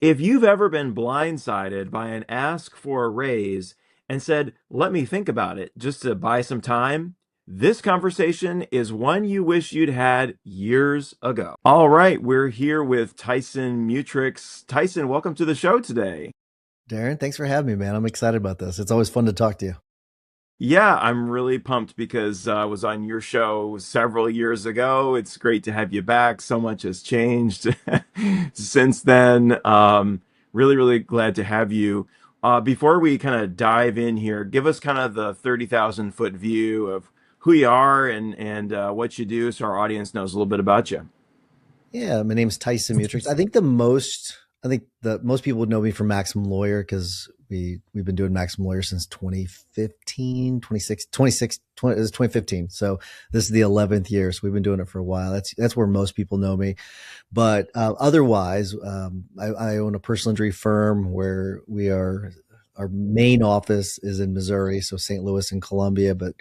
If you've ever been blindsided by an ask for a raise and said, let me think about it just to buy some time, this conversation is one you wish you'd had years ago. All right, we're here with Tyson Mutrux. Tyson, welcome to the show today. Darren, thanks for having me, man. I'm excited about this. It's always fun to talk to you. Yeah, I'm really pumped because I was on your show several years ago. It's great to have you back. So much has changed since then. Really, really glad to have you. Before we kind of dive in here, give us kind of the 30,000 foot view of who you are and what you do so our audience knows a little bit about you. Yeah, my name's Tyson Mutrux. I think the most people would know me from Maximum Lawyer because we've been doing Maximum Lawyer since 2015, 26, 26, 20, it was 2015. So this is the 11th year. So we've been doing it for a while. That's where most people know me. But otherwise, I own a personal injury firm where our main office is in Missouri, so St. Louis and Columbia, but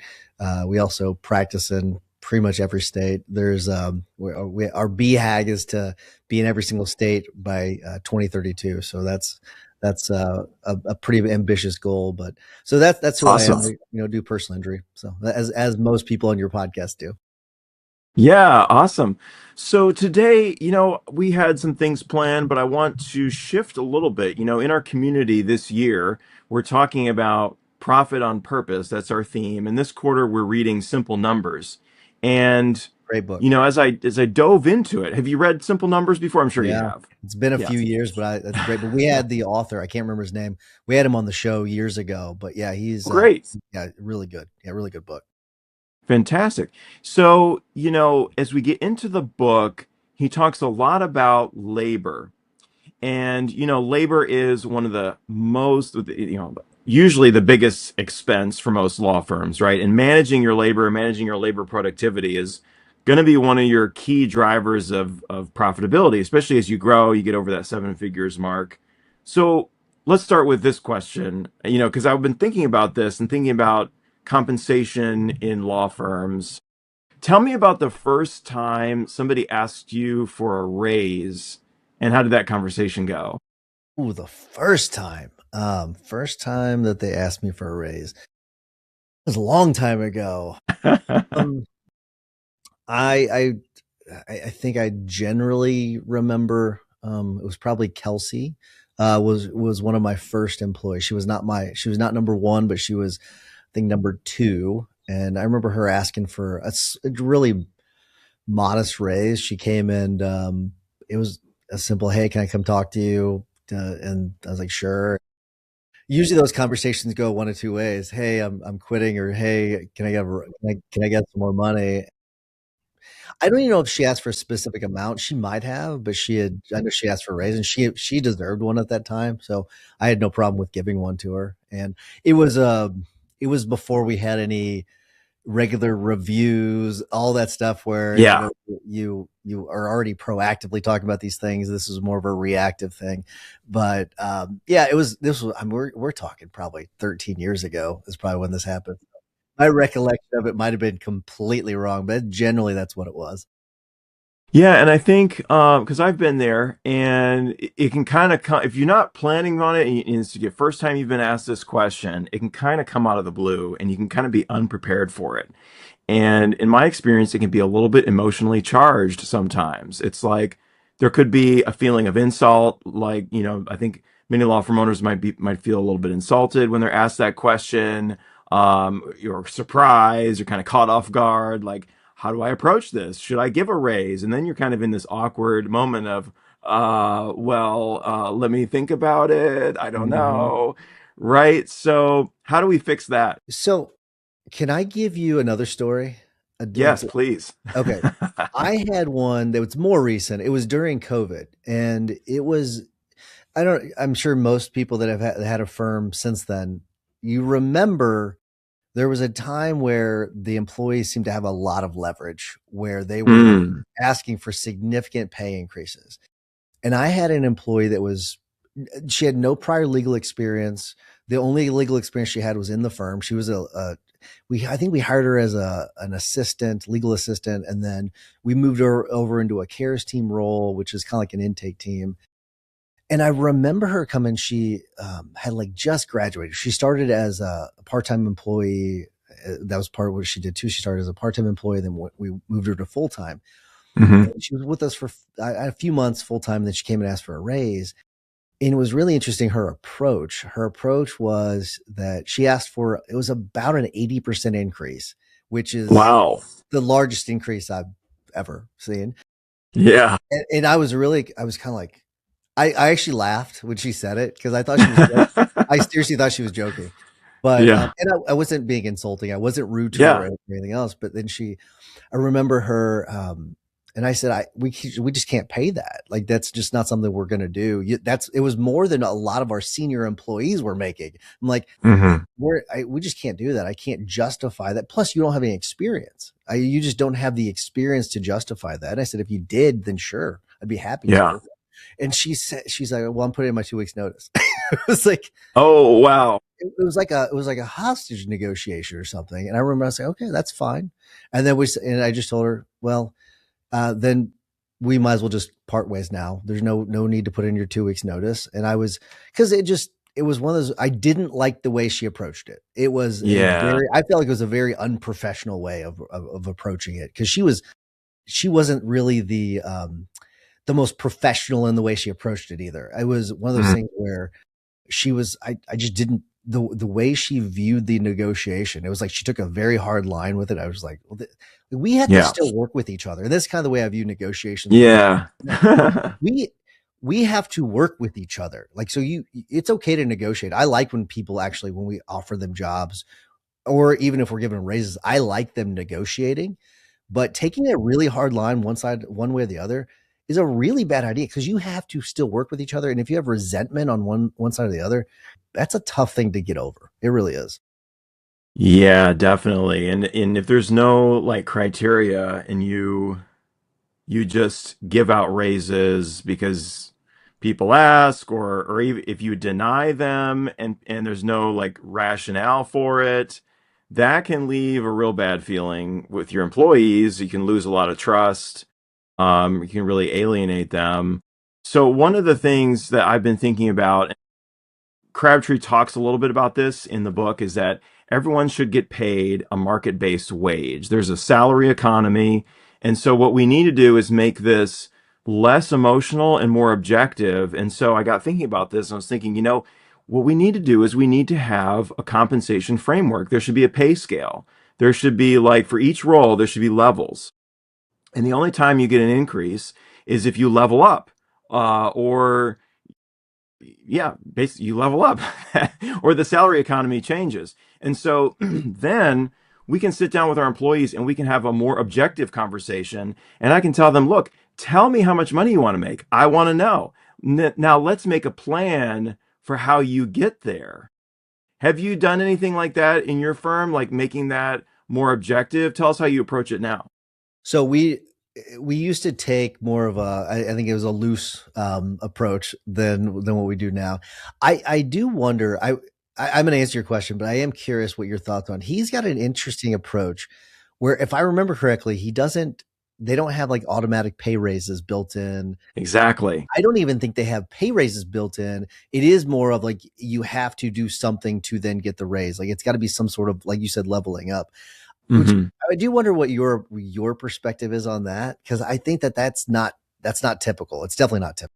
we also practice in pretty much every state. Our BHAG is to be in every single state by 2032. So that's a pretty ambitious goal. But so that's who I am. Awesome. Do personal injury. So as most people on your podcast do. Yeah, awesome. So today, we had some things planned, but I want to shift a little bit. In our community this year, we're talking about profit on purpose. That's our theme. And this quarter, we're reading Simple Numbers. And, Great book. as I dove into it, have you read Simple Numbers before? I'm sure you Yeah, have. it's been a Yeah. few years, but that's great. But we had the author. I can't remember his name. We had him on the show years ago. But yeah, Great. yeah, really good. Yeah, really good book. Fantastic. So, as we get into the book, he talks a lot about labor. And, labor is one of the most, usually the biggest expense for most law firms, right? And managing your labor productivity is going to be one of your key drivers of profitability, especially as you grow, you get over that seven figures mark. So let's start with this question, because I've been thinking about this and thinking about compensation in law firms. Tell me about the first time somebody asked you for a raise and how did that conversation go? Ooh, the first time that they asked me for a raise it was a long time ago. Um, I I think I generally remember. It was probably Kelsey. Was one of my first employees. She was not number one, but she was I think number two. And I remember her asking for a really modest raise. She came and it was a simple, "Hey, can I come talk to you?" And I was like, "Sure." Usually those conversations go one of two ways. "Hey, I'm quitting," or "Hey, can I get some more money?" I don't even know if she asked for a specific amount. She might have, but I know she asked for a raise and she deserved one at that time. So I had no problem with giving one to her. And it was, it was before we had any regular reviews, all that stuff where, Yeah. you are already proactively talking about these things. This is more of a reactive thing. But, yeah, this was, I mean, we're talking probably 13 years ago is probably when this happened. My recollection of it might have been completely wrong, but generally that's what it was. Yeah, and I think because I've been there, and it can kind of come if you're not planning on it, and it's the first time you've been asked this question, it can kind of come out of the blue, and you can kind of be unprepared for it. And in my experience, it can be a little bit emotionally charged sometimes. It's like there could be a feeling of insult, like, I think many law firm owners might feel a little bit insulted when they're asked that question. You're surprised, you're kind of caught off guard, like, how do I approach this? Should I give a raise? And then you're kind of in this awkward moment of, let me think about it. I don't Mhm. know. Right. So how do we fix that? So, can I give you another story? A d Yes, please. Okay. I had one that was more recent. It was during COVID, and I'm sure most people that have had a firm since then, you remember there was a time where the employees seemed to have a lot of leverage, where they were Mm. asking for significant pay increases. And I had an employee she had no prior legal experience. The only legal experience she had was in the firm. She was I think we hired her as an assistant, legal assistant, and then we moved her over into a cares team role, which is kind of like an intake team. And I remember her coming. She had like just graduated. She started as a part-time employee. That was part of what she did too. She started as a part-time employee. Then we moved her to full-time. Hmm. And she was with us for a few months full-time. Then she came and asked for a raise. And it was really interesting, her approach. Her approach was that she asked for, it was about an 80% increase, which is Wow. the largest increase I've ever seen. Yeah. And I was kind of like, I actually laughed when she said it because I thought she was joking. I seriously thought she was joking. But, Yeah. and I wasn't being insulting. I wasn't rude to her Yeah. or anything else. But then I remember her, and I said, we just can't pay that. Like, that's just not something we're going to do. It was more than a lot of our senior employees were making. I'm like, Hmm. we just can't do that. I can't justify that. Plus, you don't have any experience. You just don't have the experience to justify that. And I said, if you did, then sure, I'd be happy Yeah. to. And she's like, well, I'm putting in my 2 weeks notice. It was like, Oh, wow. it was like a hostage negotiation or something. And I remember I was like, okay, that's fine. And then and I just told her, well, then we might as well just part ways now. There's no need to put in your 2 weeks notice. And because it was one of those, I didn't like the way she approached it. It was Yeah. I felt like it was a very unprofessional way of approaching it. Cause she wasn't really the most professional in the way she approached it either. It was one of those Mhm. things where I just didn't, the way she viewed the negotiation, it was like she took a very hard line with it. I was like, well, we have to Yeah. still work with each other. And that's kind of the way I view negotiations with people. Yeah. We we have to work with each other. Like, so it's okay to negotiate. I like when people actually, when we offer them jobs, or even if we're giving raises, I like them negotiating. But taking a really hard line one way or the other, is a really bad idea because you have to still work with each other. And if you have resentment on one side or the other, that's a tough thing to get over. It really is. Yeah, definitely. And if there's no like criteria and you just give out raises because people ask, or even if you deny them and there's no like rationale for it, that can leave a real bad feeling with your employees. You can lose a lot of trust. You can really alienate them. So one of the things that I've been thinking about, Crabtree talks a little bit about this in the book, is that everyone should get paid a market-based wage. There's a salary economy. And so what we need to do is make this less emotional and more objective. And so I got thinking about this and I was thinking, what we need to do is we need to have a compensation framework. There should be a pay scale. There should be, like, for each role, there should be levels. And the only time you get an increase is if you level up, or yeah, basically you level up or the salary economy changes. And so then we can sit down with our employees and we can have a more objective conversation. And I can tell them, look, tell me how much money you want to make. I want to know. Now let's make a plan for how you get there. Have you done anything like that in your firm, like making that more objective? Tell us how you approach it now. So we used to take more of I think it was a loose approach than what we do now. I do wonder. I'm going to answer your question, but I am curious what your thoughts on. He's got an interesting approach where, if I remember correctly, he doesn't. They don't have like automatic pay raises built in. Exactly. I don't even think they have pay raises built in. It is more of like you have to do something to then get the raise. Like, it's got to be some sort of, like you said, leveling up. Which, Hmm. I do wonder what your perspective is on that, because I think that's not typical. It's definitely not typical.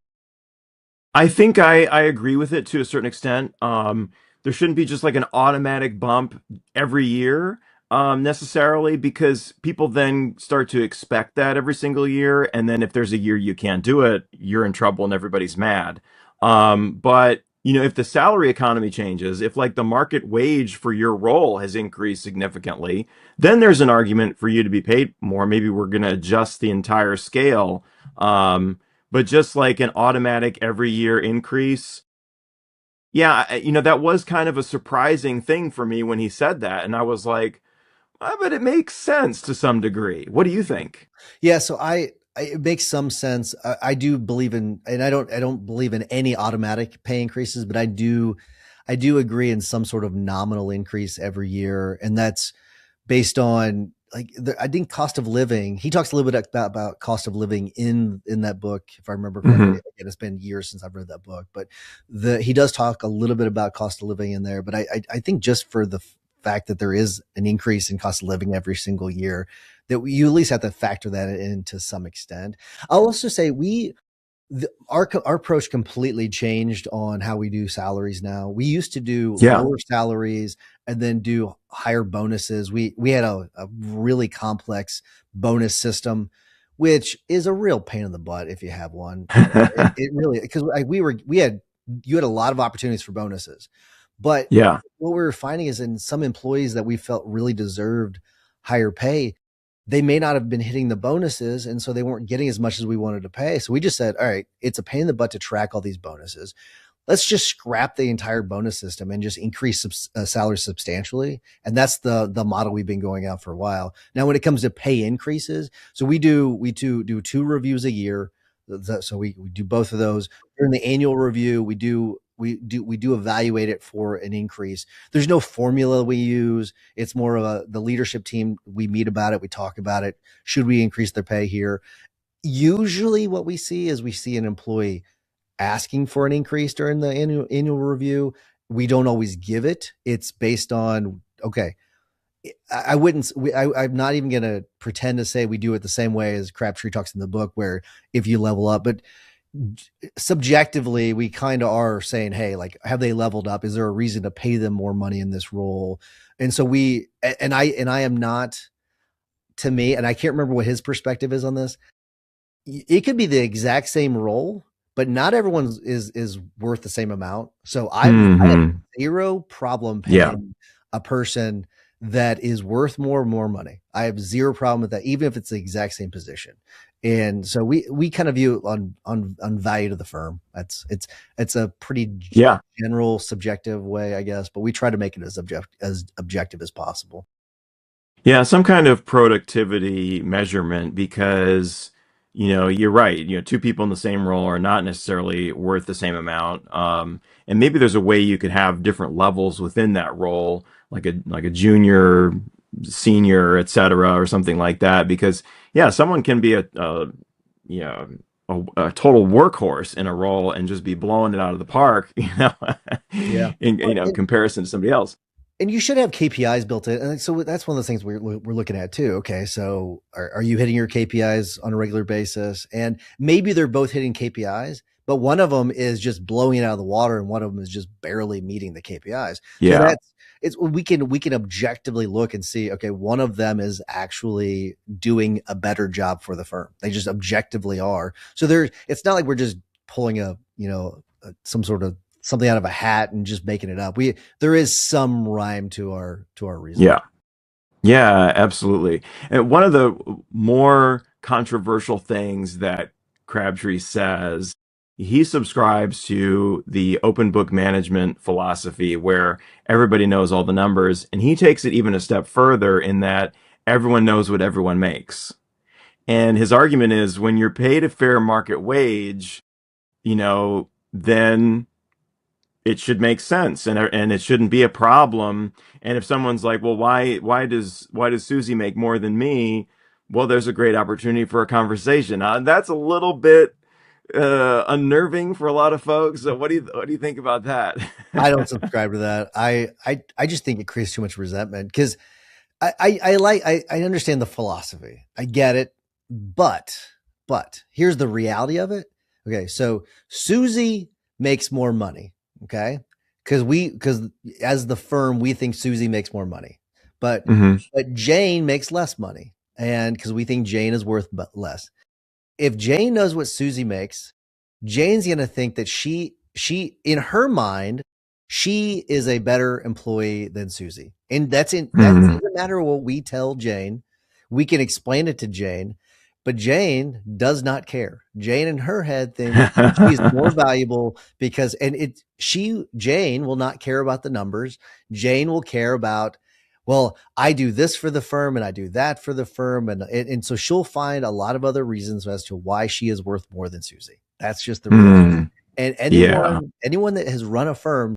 I think I agree with it to a certain extent. There shouldn't be just like an automatic bump every year, necessarily, because people then start to expect that every single year. And then if there's a year you can't do it, you're in trouble and everybody's mad. But if the salary economy changes, if like the market wage for your role has increased significantly, then there's an argument for you to be paid more. Maybe we're going to adjust the entire scale. But just like an automatic every year increase, yeah, that was kind of a surprising thing for me when he said that. And I was like, but it makes sense to some degree. What do you think? Yeah, so it makes some sense. I do believe in, and I don't believe in any automatic pay increases, but I do agree in some sort of nominal increase every year, and that's based on I think cost of living. He talks a little bit about cost of living in that book, if I remember correctly. Hmm. Again, it's been years since I've read that book, but he does talk a little bit about cost of living in there. But I think just for the fact that there is an increase in cost of living every single year, that you at least have to factor that in to some extent. I'll also say our approach completely changed on how we do salaries now. We used to do Yeah. lower salaries and then do higher bonuses. We had a really complex bonus system, which is a real pain in the butt if you have one. It really, because we had you had a lot of opportunities for bonuses, but Yeah. what we were finding is in some employees that we felt really deserved higher pay, they may not have been hitting the bonuses. And so they weren't getting as much as we wanted to pay. So we just said, all right, it's a pain in the butt to track all these bonuses. Let's just scrap the entire bonus system and just increase salary substantially. And that's the model we've been going out for a while. Now, when it comes to pay increases, so we do two reviews a year. So we do both of those. During the annual review, we do evaluate it for an increase. There's no formula we use. It's more of the leadership team. We meet about it. We talk about it. Should we increase their pay here? Usually what we see an employee asking for an increase during the annual review. We don't always give it. It's based on, okay, I wouldn't, I'm not even going to pretend to say we do it the same way as Crabtree talks in the book, where if you level up, but subjectively, we kind of are saying, hey, like, have they leveled up? Is there a reason to pay them more money in this role? And so I am not, to me, and I can't remember what his perspective is on this. It could be the exact same role, but not everyone is worth the same amount. So I have Hmm. zero problem Yeah. paying a person that is worth more money. I have zero problem with that, even if it's the exact same position. And so we kind of view it on value to the firm. It's a pretty Yeah. general subjective way, I guess, but we try to make it as objective as possible. Yeah, some kind of productivity measurement because, you're right. Two people in the same role are not necessarily worth the same amount. And maybe there's a way you could have different levels within that role, like a junior, senior, et cetera, or something like that. Because yeah, someone can be you know, a total workhorse in a role and just be blowing it out of the park, Yeah. in comparison to somebody else. And you should have KPIs built in. And so that's one of the things we're looking at too. Okay. So are you hitting your KPIs on a regular basis? And maybe they're both hitting KPIs, but one of them is just blowing it out of the water and one of them is just barely meeting the KPIs. So Yeah. we can objectively look and see, okay, one of them is actually doing a better job for the firm. They just objectively are. So it's not like we're just pulling some sort of something out of a hat and just making it up. There is some rhyme to our reasoning. Yeah. Yeah, absolutely. And one of the more controversial things that Crabtree says, he subscribes to the open book management philosophy where everybody knows all the numbers, and he takes it even a step further in that everyone knows what everyone makes. And his argument is when you're paid a fair market wage, then it should make sense and it shouldn't be a problem. And if someone's like, well, why does Susie make more than me? Well, there's a great opportunity for a conversation. That's a little bit unnerving for a lot of folks. So what do you think about that? I don't subscribe to that. I just think it creates too much resentment because I understand the philosophy. I get it, but here's the reality of it. Okay, so Susie makes more money. Okay, because as the firm we think Susie makes more money, but Hmm. but Jane makes less money, and because we think Jane is worth less. If Jane knows what Susie makes, Jane's going to think that she in her mind she is a better employee than Susie. And that Hmm. doesn't matter what we tell Jane. We can explain it to Jane, but Jane does not care. Jane in her head thinks she's more valuable because and it she Jane will not care about the numbers. Jane will care about, well, I do this for the firm and I do that for the firm. And so she'll find a lot of other reasons as to why she is worth more than Susie. That's just the reality. Hmm. And Yeah. anyone that has run a firm,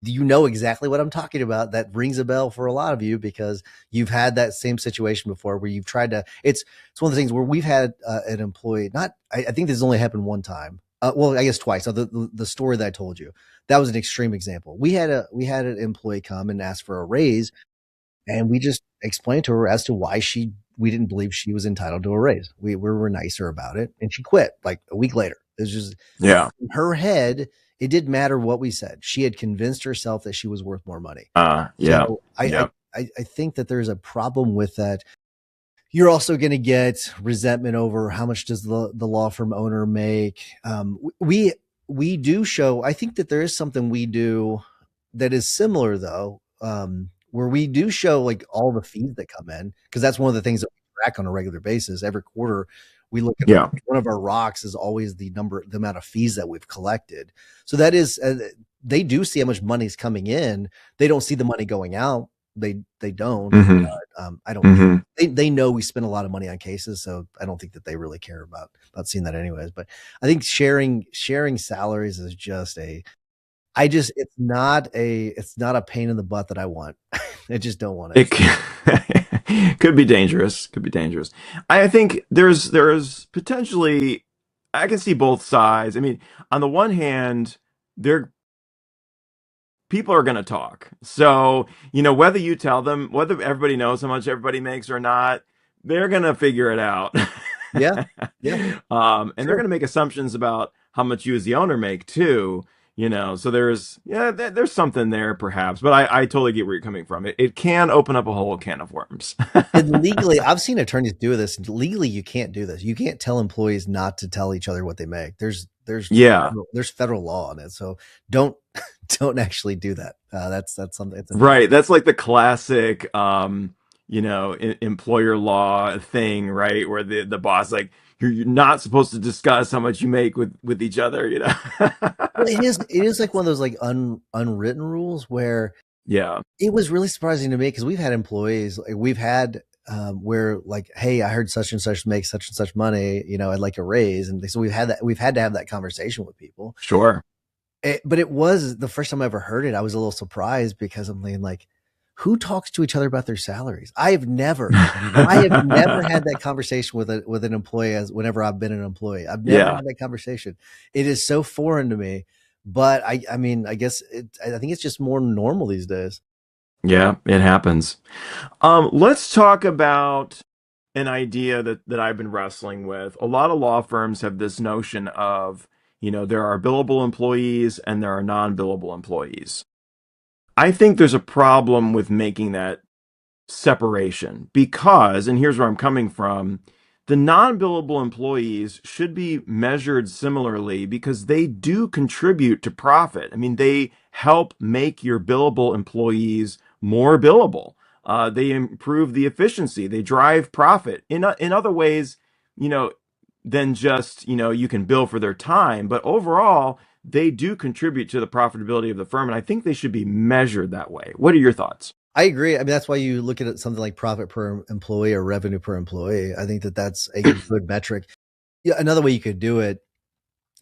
you know exactly what I'm talking about. That rings a bell for a lot of you because you've had that same situation before where you've tried to. It's one of the things where we've had an employee. Not, I think this has only happened one time. Well, I guess twice. So the story that I told you, that was an extreme example. We had an employee come and ask for a raise, and we just explained to her as to why we didn't believe she was entitled to a raise. We were nicer about it, and she quit like a week later. It was just Yeah. in her head. It didn't matter what we said. She had convinced herself that she was worth more money. Yeah. So I Yeah. I think that there's a problem with that. You're also going to get resentment over how much does the law firm owner make. We do show. I think that there is something we do that is similar though, where we do show like all the fees that come in because that's one of the things that we track on a regular basis. Every quarter, we look at Yeah. one of our rocks is always the amount of fees that we've collected. So that is they do see how much money is coming in. They don't see the money going out. They don't. Hmm. I don't. Hmm. They know we spend a lot of money on cases, so I don't think that they really care about seeing that anyways. But I think sharing salaries is just a. I just it's not a pain in the butt that I want. I just don't want it. It could be dangerous. Could be dangerous. I think there's potentially I can see both sides. I mean, on the one hand, there people are going to talk. So, whether you tell them, whether everybody knows how much everybody makes or not, they're going to figure it out. Yeah, yeah, And they're sure. going to make assumptions about how much you as the owner make too. So there's something there perhaps, but I totally get where you're coming from. It can open up a whole can of worms. And legally, I've seen attorneys do this. Legally, you can't do this. You can't tell employees not to tell each other what they make. Yeah. There's federal law on it. So don't don't actually do that. That's something. It's a no. Right. That's like the classic, employer law thing, right? Where the boss, like, you're not supposed to discuss how much you make with each other. Well, it is like one of those like unwritten rules where Yeah. it was really surprising to me because we've had employees like we've had where like, hey, I heard such and such make such and such money, I'd like a raise, and so we've had to have that conversation with people. Sure. But it was the first time I ever heard it. I was a little surprised because I'm thinking like, who talks to each other about their salaries? I have never had that conversation with an employee as whenever I've been an employee. I've never Yeah. had that conversation. It is so foreign to me. But I mean, I think it's just more normal these days. Yeah, it happens. Let's talk about an idea that I've been wrestling with. A lot of law firms have this notion of, there are billable employees and there are non-billable employees. I think there's a problem with making that separation because, and here's where I'm coming from, the non-billable employees should be measured similarly because they do contribute to profit. I mean, they help make your billable employees more billable. They improve the efficiency. They drive profit in other ways, you know, than just, you can bill for their time. But overall, they do contribute to the profitability of the firm. And I think they should be measured that way. What are your thoughts? I agree. I mean, that's why you look at something like profit per employee or revenue per employee. I think that that's a good metric. Yeah, another way you could do it,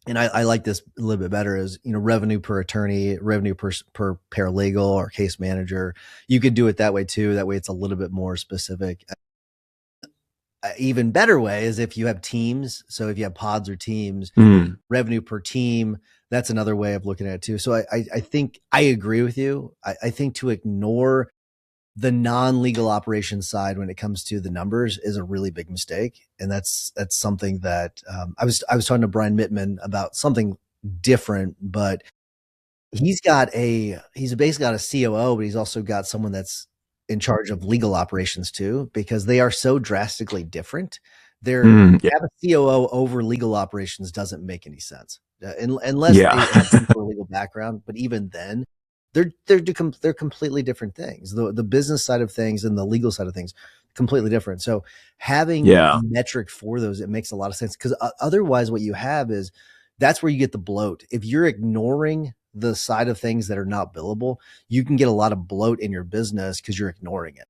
and I like this a little bit better, is revenue per attorney, revenue per paralegal or case manager. You could do it that way too. That way, it's a little bit more specific. Even better way is if you have teams. So if you have pods or teams, Mm, revenue per team. That's another way of looking at it too. So I think I agree with you. I think to ignore the non-legal operations side when it comes to the numbers is a really big mistake, and that's something that I was talking to Brian Mittman about something different, but he's basically got a COO, but he's also got someone that's in charge of legal operations too, because they are so drastically different. yeah. Have a COO over legal operations doesn't make any sense unless Yeah. they have some sort of legal background. But even then, they're completely different things. The business side of things and the legal side of things completely different. So having a Yeah. metric for those, it makes a lot of sense because otherwise, what you have is that's where you get the bloat. If you're ignoring the side of things that are not billable, you can get a lot of bloat in your business because you're ignoring it.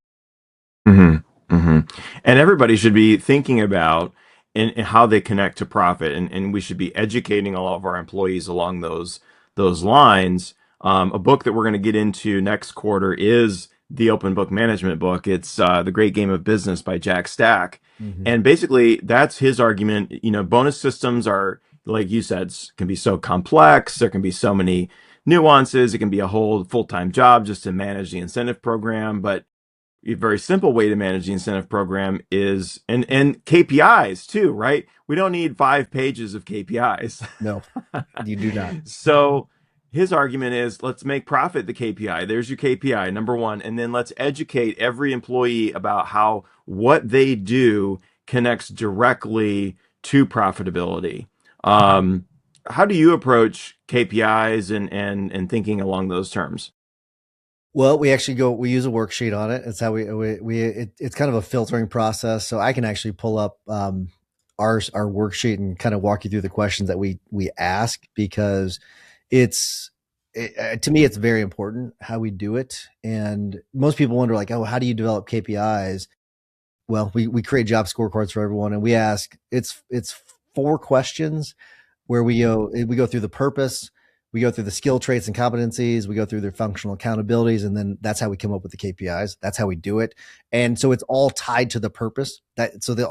Hmm. Hmm. And everybody should be thinking about and how they connect to profit, and we should be educating all of our employees along those lines. A book that we're going to get into next quarter is the Open Book Management book. It's The Great Game of Business by Jack Stack. Hmm. And basically, that's his argument. Bonus systems are, like you said, can be so complex. There can be so many nuances. It can be a whole full-time job just to manage the incentive program. But a very simple way to manage the incentive program is and KPIs too, right? We don't need 5 pages of KPIs. No, you do not. So his argument is let's make profit the KPI. There's your KPI, number one. And then let's educate every employee about how what they do connects directly to profitability. How do you approach KPIs and thinking along those terms? Well, we use a worksheet on it. It's how it's kind of a filtering process. So I can actually pull up our worksheet and kind of walk you through the questions that we ask, because to me, it's very important how we do it. And most people wonder, like, oh, how do you develop KPIs? Well, we create job scorecards for everyone, and we ask, it's 4 questions where we go through the purpose, we go through the skill traits and competencies, we go through their functional accountabilities, and then that's how we come up with the KPIs. That's how we do it. And so it's all tied to the purpose.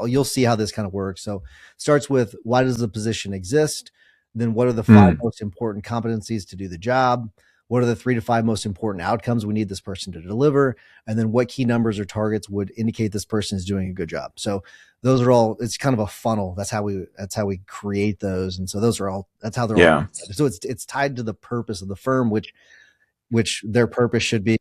You'll see how this kind of works. So it starts with, why does the position exist? Then what are the 5 Mm, most important competencies to do the job? What are the 3 to 5 most important outcomes we need this person to deliver? And then what key numbers or targets would indicate this person is doing a good job? So those are all, it's kind of a funnel. That's how we create those. And so that's how they're all. yeah. So it's tied to the purpose of the firm, which their purpose should be,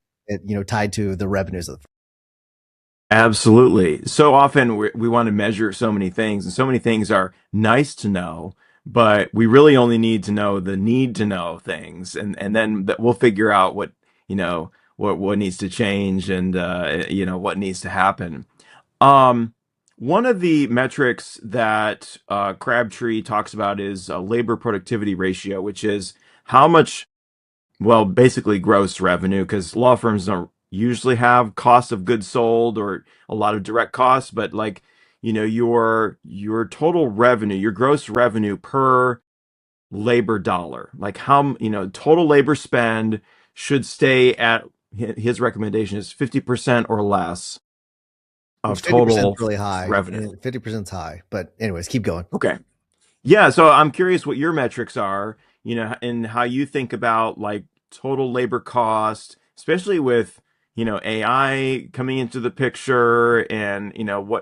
tied to the revenues of the firm. Absolutely. So often we want to measure so many things, and so many things are nice to know, but we really only need to know the need to know things, and then we'll figure out what needs to change and what needs to happen. Um, One of the metrics that Crabtree talks about is labor productivity ratio, which is how much, well, basically gross revenue, because law firms don't usually have cost of goods sold or a lot of direct costs, but like, your total revenue, your gross revenue per labor dollar, like how, total labor spend should stay at, his recommendation is 50% or less Which of 50% is total really high. revenue. 50% is high. But anyways, keep going. Okay. Yeah, so I'm curious what your metrics are, and how you think about like total labor cost, especially with, AI coming into the picture and,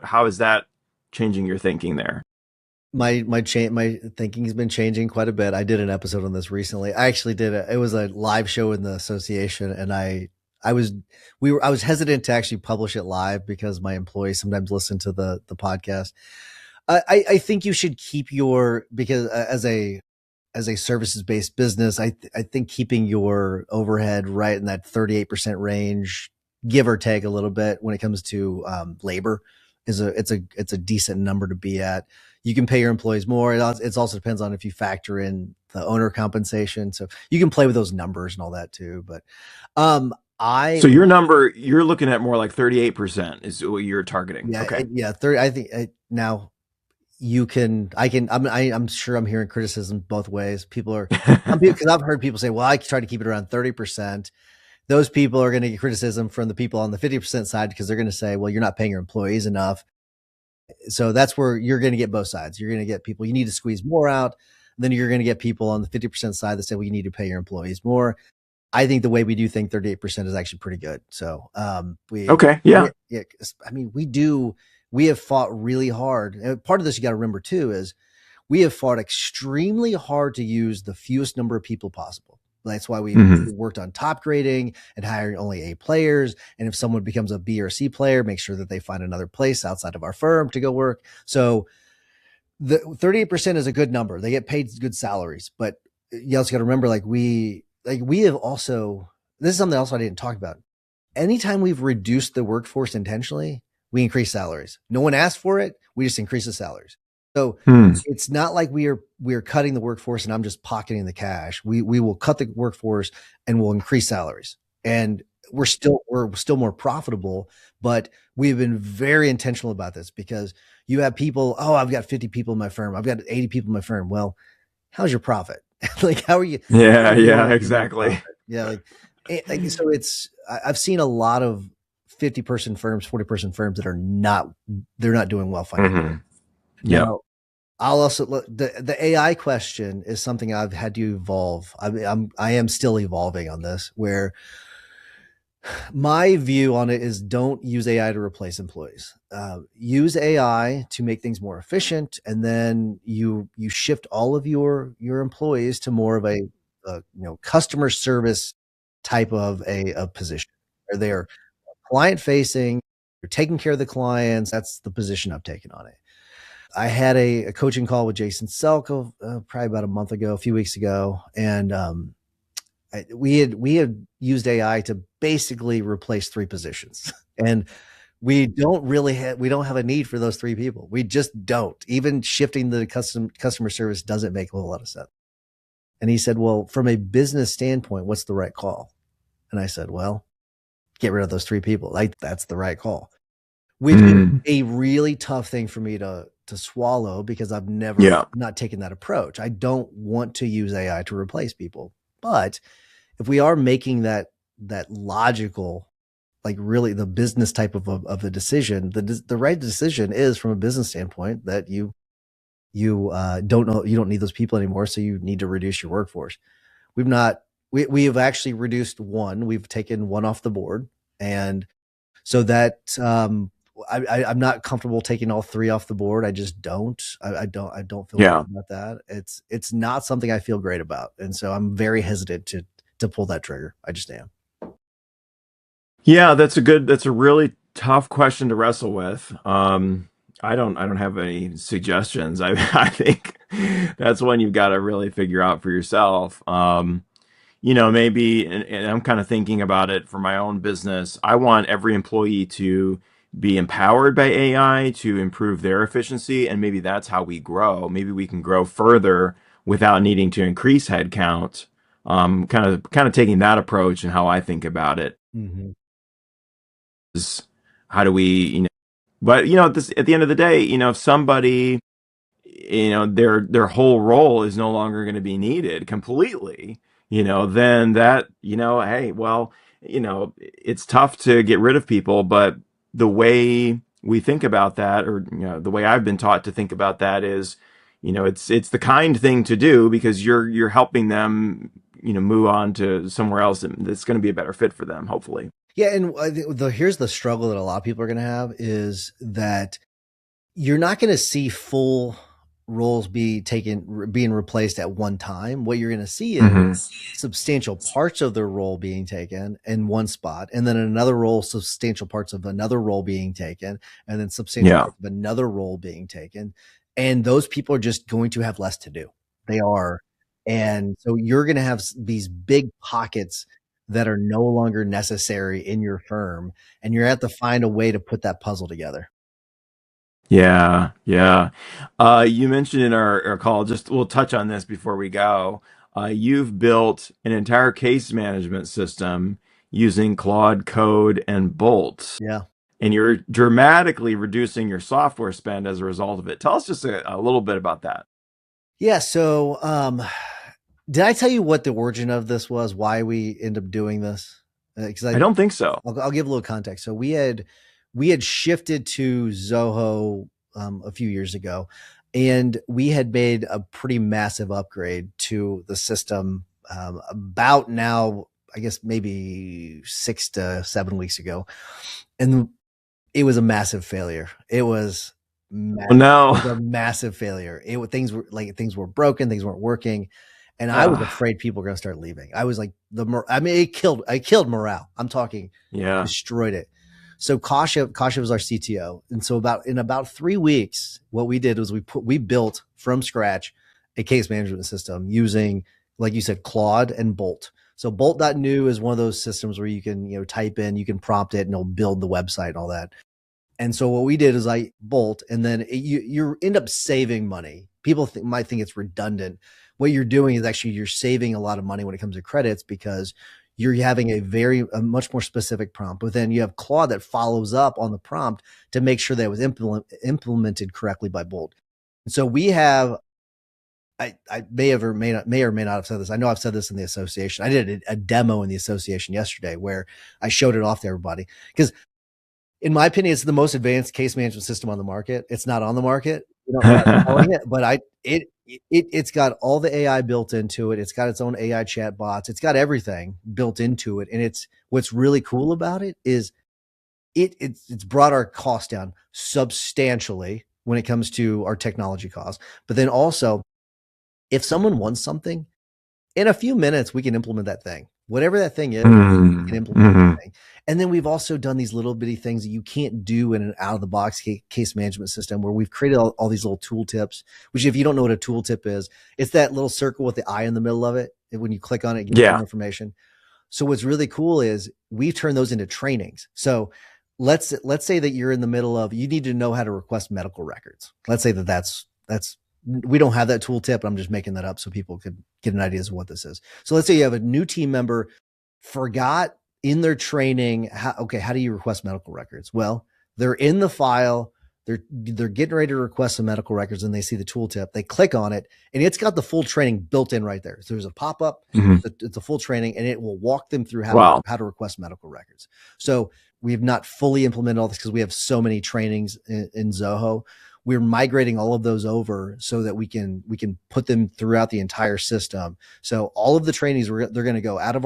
how is that changing your thinking there? My thinking has been changing quite a bit. I did an episode on this recently. I actually it was a live show in the association, and I was I was hesitant to actually publish it live because my employees sometimes listen to the podcast. I think you should keep because as a services based business, I think keeping your overhead right in that 38% range, give or take a little bit when it comes to labor, it's a decent number to be at. You can pay your employees more. It also depends on if you factor in the owner compensation. So you can play with those numbers and all that too. But I So your number, you're looking at more like 38% is what you're targeting. yeah, Okay. 30. I think now you can I'm sure I'm hearing criticism both ways. Because I've heard people say, well, I try to keep it around 30%. Those people are going to get criticism from the people on the 50% side, because they're going to say, well, you're not paying your employees enough. So that's where you're going to get both sides. You're going to get people, you need to squeeze more out. Then you're going to get people on the 50% side that say, well, you need to pay your employees more. I think the way we do think 38% is actually pretty good. So Okay. Yeah. yeah, I mean, we have fought really hard. And part of this you got to remember too is we have fought extremely hard to use the fewest number of people possible. That's why we Hmm. worked on top grading and hiring only A players. And if someone becomes a B or C player, make sure that they find another place outside of our firm to go work. So the 38% is a good number. They get paid good salaries, but you also got to remember, we have also, this is something else I didn't talk about. Anytime we've reduced the workforce intentionally, we increase salaries. No one asked for it. We just increase the salaries. So Hmm. it's not like we are cutting the workforce and I'm just pocketing the cash. We will cut the workforce and we'll increase salaries. And we're still more profitable, but we've been very intentional about this, because you have people, oh, I've got 50 people in my firm. I've got 80 people in my firm. Well, how's your profit? Like, how are you Yeah. doing Yeah. that to make Exactly. profit? Yeah, so I've seen a lot of 50-person firms, 40-person firms that are not they're not doing well financially. Hmm. Yep. Now, I'll also look the AI question is something I've had to evolve. I am still evolving on this, where my view on it is don't use AI to replace employees. Use AI to make things more efficient, and then you shift all of your employees to more of a customer service type of a position, where they're client facing, you're taking care of the clients. That's the position I've taken on it. I had a coaching call with Jason Selko probably about a month ago, a few weeks ago, and we had used AI to basically replace three positions, and we don't have a need for those three people. We just don't. Even shifting the customer service doesn't make a whole lot of sense. And he said, "Well, from a business standpoint, what's the right call?" And I said, "Well, get rid of those three people. Like that's the right call." Which is Mm. a really tough thing for me to swallow, because I've never Yeah. not taken that approach. I don't want to use AI to replace people, but if we are making that logical, like really the business type of a decision, the right decision is from a business standpoint that you don't need those people anymore, so you need to reduce your workforce. We've not we have actually reduced one. We've taken one off the board, and so that I'm not comfortable taking all three off the board. I just don't. I don't feel Yeah. good about that. It's not something I feel great about, and so I'm very hesitant to pull that trigger. I just am. Yeah, that's a really tough question to wrestle with. I don't have any suggestions. I think that's one you've got to really figure out for yourself. Maybe, and I'm kind of thinking about it for my own business. I want every employee to be empowered by AI to improve their efficiency, and maybe that's how we grow. Maybe we can grow further without needing to increase headcount. Kind of taking that approach and how I think about it Mm-hmm. is how do we, but at the end of the day, if somebody, their whole role is no longer going to be needed completely, then that, hey, well, it's tough to get rid of people, but the way we think about that, or the way I've been taught to think about that is, it's the kind thing to do because you're helping them, move on to somewhere else that's going to be a better fit for them, hopefully. Yeah, and here's the struggle that a lot of people are going to have is that you're not going to see full roles being replaced at one time. What you're going to see is Hmm. substantial parts of their role being taken in one spot, and then another role, substantial parts of another role being taken, and then substantial Yeah. parts of another role being taken. And those people are just going to have less to do. They are. And so you're going to have these big pockets that are no longer necessary in your firm, and you're going to have to find a way to put that puzzle together. Yeah, yeah. You mentioned in our call, just we'll touch on this before we go. You've built an entire case management system using Claude Code and Bolt, Yeah. and you're dramatically reducing your software spend as a result of it. Tell us just a little bit about that. Yeah. So, did I tell you what the origin of this was? Why we end up doing this? Because I don't think so. I'll give a little context. So we had shifted to Zoho a few years ago, and we had made a pretty massive upgrade to the system about now, I guess maybe 6 to 7 weeks ago, and it was a massive failure. It was Oh no. a massive failure. Things were broken, things weren't working, and I was Ah, afraid people were going to start leaving. I was like I mean, it killed morale. I'm talking yeah. destroyed it. So Kasha was our CTO, and so about 3 weeks, what we did was we built from scratch a case management system using, like you said, Claude and Bolt. So Bolt.new is one of those systems where you can type in, you can prompt it, and it'll build the website and all that. And so what we did is I Bolt, and then you end up saving money. People might think it's redundant. What you're doing is actually you're saving a lot of money when it comes to credits, because you're having a much more specific prompt. But then you have Claude that follows up on the prompt to make sure that it was implemented correctly by Bolt. And so we have I may or may not have said this. I know I've said this in the association. I did a demo in the association yesterday where I showed it off to everybody because, in my opinion, it's the most advanced case management system on the market. It's not on the market. We're not selling it, but it's got all the AI built into it. It's got its own AI chat bots. It's got everything built into it. And it's what's really cool about it is it's brought our cost down substantially when it comes to our technology costs. But then also, if someone wants something, in a few minutes, we can implement that thing. Whatever that thing is, we can Mm, implement mhm. that thing. And then we've also done these little bitty things that you can't do in an out of the box case management system where we've created all these little tooltips, which if you don't know what a tooltip is, it's that little circle with the eye in the middle of it. And when you click on it, it gives you Yeah. more information. So what's really cool is we turn those into trainings. So let's say that you're in the middle of you need to know how to request medical records. Let's say that that's we don't have that tooltip. I'm just making that up so people could get an idea of what this is. So let's say you have a new team member forgot in their training how do you request medical records? Well, they're in the file, they're getting ready to request some medical records and they see the tooltip. They click on it and it's got the full training built in right there. So there's a pop-up, Mhm. it's a full training and it will walk them through Wow. how to request medical records. So we've not fully implemented all this because we have so many trainings in Zoho. We're migrating all of those over so that we can put them throughout the entire system. So all of the trainings they're going to go out of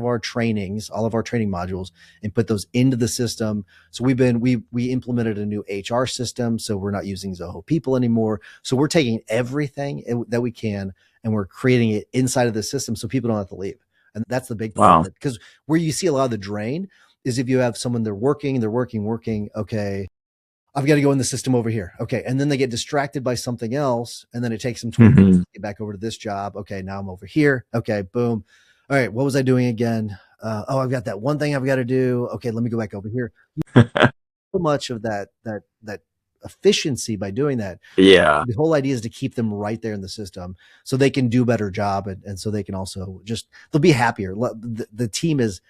our trainings, all of our training modules, and put those into the system. So we implemented a new HR system, so we're not using Zoho People anymore. So we're taking everything that we can and we're creating it inside of the system so people don't have to leave. And that's the big part of Wow. it because where you see a lot of the drain is if you have someone they're working. Okay, I've got to go in the system over here. Okay. And then they get distracted by something else. And then it takes them 20 minutes Mhm. to get back over to this job. Okay. Now I'm over here. Okay. Boom. All right. What was I doing again? I've got that one thing I've got to do. Okay. Let me go back over here. So much of that efficiency by doing that. Yeah. The whole idea is to keep them right there in the system so they can do a better job. And so they can also they'll be happier. The team is,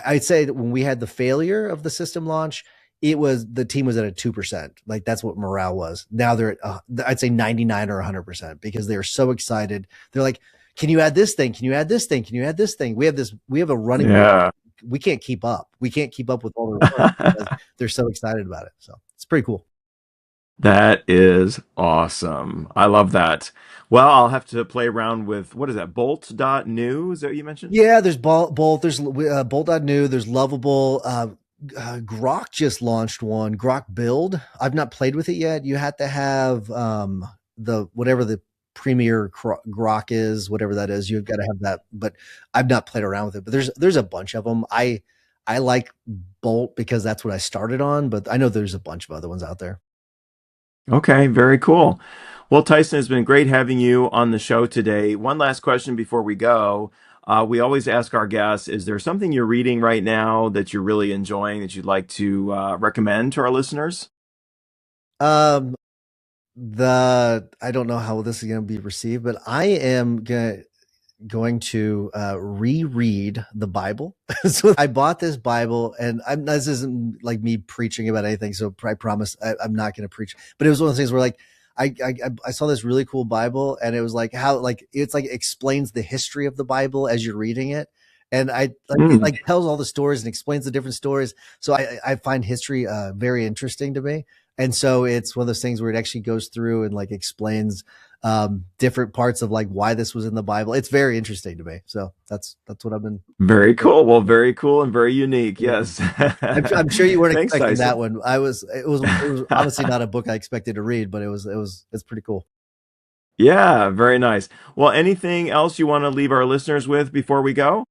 I'd say that when we had the failure of the system launch, the team was at a 2%. Like that's what morale was. Now they're at, I'd say 99 or 100% because they are so excited. They're like, can you add this thing? Can you add this thing? Can you add this thing? We have a running, Yeah. we can't keep up. We can't keep up with all the requests because they're so excited about it. So it's pretty cool. That is awesome. I love that. Well, I'll have to play around with what is that? Bolt.new? Is that what you mentioned? Yeah, there's Bolt. There's Bolt.new. There's Lovable. Grok just launched one. Grok Build. I've not played with it yet. You have to have the whatever the premier Grok is, whatever that is. You've got to have that. But I've not played around with it. But there's a bunch of them. I like Bolt because that's what I started on. But I know there's a bunch of other ones out there. Okay, very cool. Well, Tyson, it's been great having you on the show today. One last question before we go. We always ask our guests, is there something you're reading right now that you're really enjoying that you'd like to recommend to our listeners? Um, the I don't know how this is going to be received, but I am going to reread the Bible. So I bought this Bible, and this isn't like me preaching about anything. So I promise I'm not going to preach. But it was one of those things where like I saw this really cool Bible, and it was like how like it's like it explains the history of the Bible as you're reading it. And I like it Mm, like tells all the stories and explains the different stories. So I find history very interesting to me. And so it's one of those things where it actually goes through and like explains different parts of like why this was in the Bible. It's very interesting to me. So that's what I've been. very cool. Well, very cool and very unique. Yes. I'm sure you weren't Thanks, expecting that Tyson. one. It was honestly not a book I expected to read, but it's pretty cool. Yeah, very nice. Well, anything else you want to leave our listeners with before we go?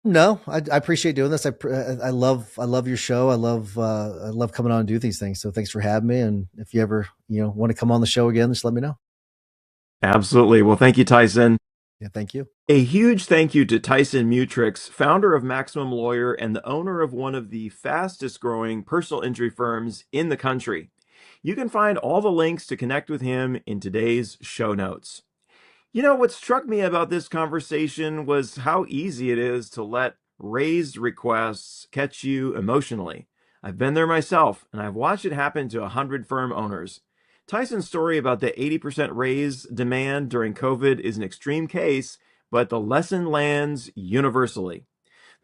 No, I appreciate doing this. I love your show. I love coming on and do these things. So thanks for having me. And if you ever want to come on the show again, just let me know. Absolutely. Well, thank you, Tyson. Yeah, thank you. A huge thank you to Tyson Mutrux, founder of Maximum Lawyer and the owner of one of the fastest growing personal injury firms in the country. You can find all the links to connect with him in today's show notes. What struck me about this conversation was how easy it is to let raised requests catch you emotionally. I've been there myself, and I've watched it happen to 100 firm owners. Tyson's story about the 80% raise demand during COVID is an extreme case, but the lesson lands universally.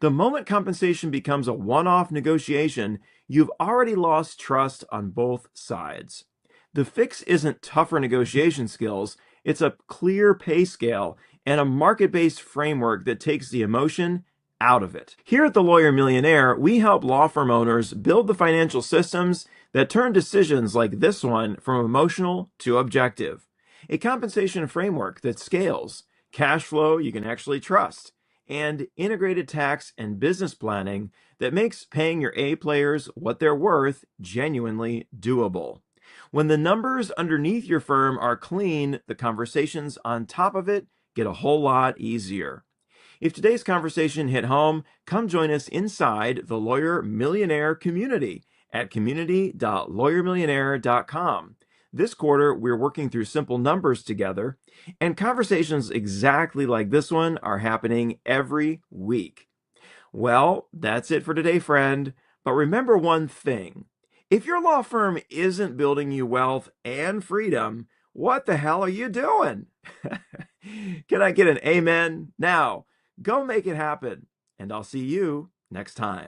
The moment compensation becomes a one-off negotiation, you've already lost trust on both sides. The fix isn't tougher negotiation skills, it's a clear pay scale and a market-based framework that takes the emotion out of it. Here at The Lawyer Millionaire, we help law firm owners build the financial systems that turn decisions like this one from emotional to objective. A compensation framework that scales, cash flow you can actually trust, and integrated tax and business planning that makes paying your A players what they're worth genuinely doable. When the numbers underneath your firm are clean, the conversations on top of it get a whole lot easier. If today's conversation hit home, come join us inside the Lawyer Millionaire community at community.lawyermillionaire.com. This quarter, we're working through simple numbers together, and conversations exactly like this one are happening every week. Well, that's it for today, friend. But remember one thing. If your law firm isn't building you wealth and freedom, what the hell are you doing? Can I get an amen? Now, go make it happen, and I'll see you next time.